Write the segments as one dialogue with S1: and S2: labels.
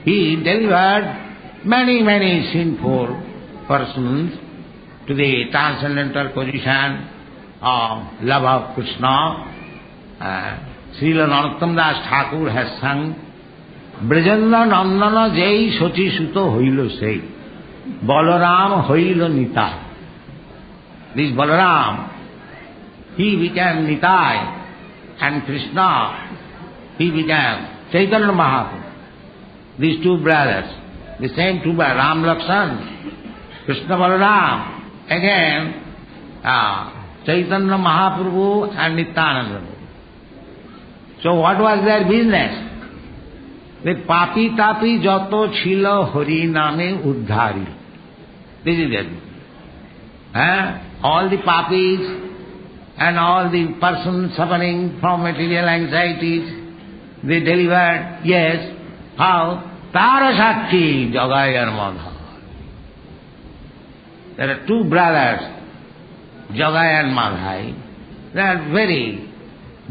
S1: he delivered many sinful persons to the transcendental position of love of Krishna. Srila Narottam Das Thakur has sung, Brajendra Nandana Jai Soti Suto Hoilo Sei, Balaram Hoilo Nitai. This Balaram, he became Nitai, and Krishna, he became Chaitanya Mahaprabhu. These two brothers, the same two brothers, Ram Lakshan, Krishna Balaram, again Chaitanya Mahaprabhu and Nityananda Prabhu. So what was their business? The papi tapi joto chilo hari name uddhari. This is it. All the papis and all the persons suffering from material anxieties, they delivered, yes, how? Tarasakti Jagayar Madha. There are two brothers, Jagai and Madhai. They are very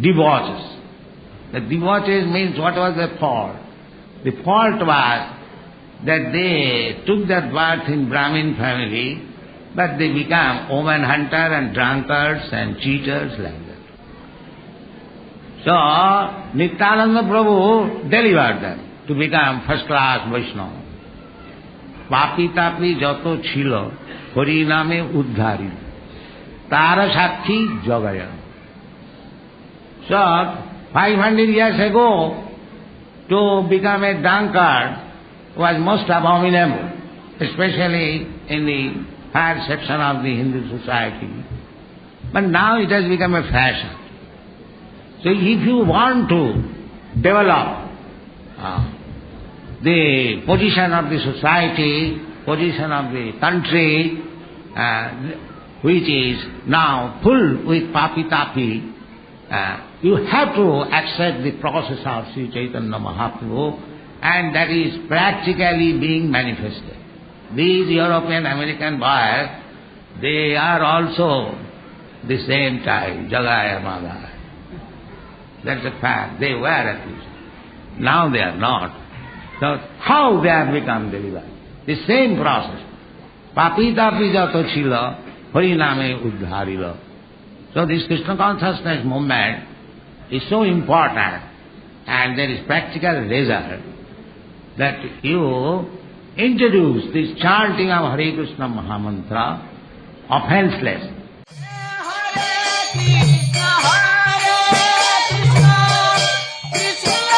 S1: debauches. The debauches means what was their fault? The fault was that they took their birth in Brahmin family, but they became woman hunter and drunkards and cheaters like that. So, Nityananda Prabhu delivered them to become first class Vaishnava. Papi tapi joto chilo, Hari name uddhari. Tara sakhi jagaya. So, 500 years ago, to become a drunkard was most abominable, especially in the higher section of the Hindu society. But now it has become a fashion. So if you want to develop the position of the society, position of the country, which is now full with papi-tapi, you have to accept the process of Sri Chaitanya Mahaprabhu, and that is practically being manifested. These European American boys, they are also the same type, Jagaya Madhaya. That's a fact. They were at least. Now they are not. So how they have become delivered? The same process. Papi tapi jato chila, hari name uddharila. So this Krishna consciousness movement is so important, and there is practical result that you introduce this chanting of Hare Krishna Mahamantra offenseless.
S2: Hare Krishna, Krishna Krishna.